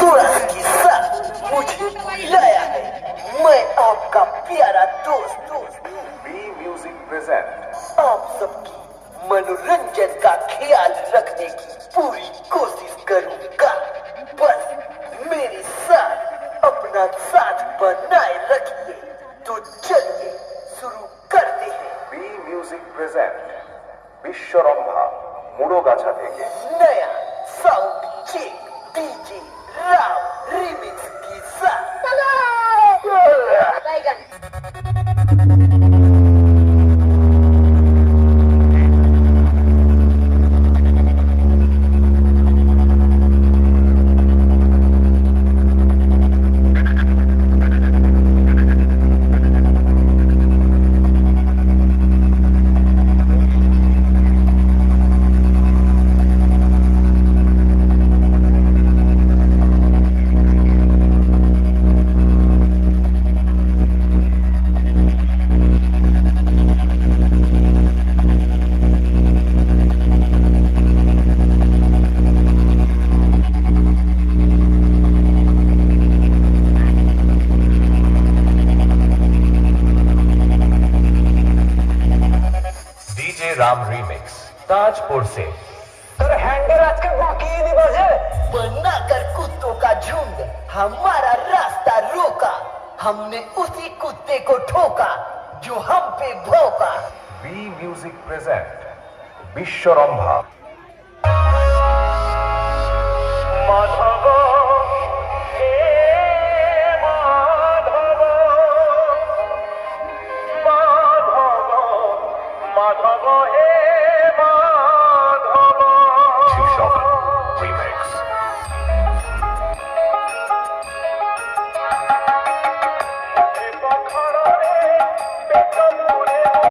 थोड़ा किस्सा मुझे मिलाया है। मैं आपका प्यारा दोस्त बी म्यूजिक प्रेजेंट आप सबकी मनोरंजन का ख्याल रखने की पूरी कोशिश करूंगा। बस मेरे साथ अपना साथ बनाए रखिए। तो चलिए शुरू करते हैं। B music present Bishwarambha Murogachha থেকে नया sound check DJ Rao remix के साथ। राम रिमिक्स ताजपुर से हैंडल आजकल बाकी ही नहीं बजे बनाकर कुत्तों का झुंड हमारा रास्ता रोका। हमने उसी कुत्ते को ठोका जो हम पे भौंका। বি মিউজিক প্রেজেন্ট বিশ্বরম্ভা माथा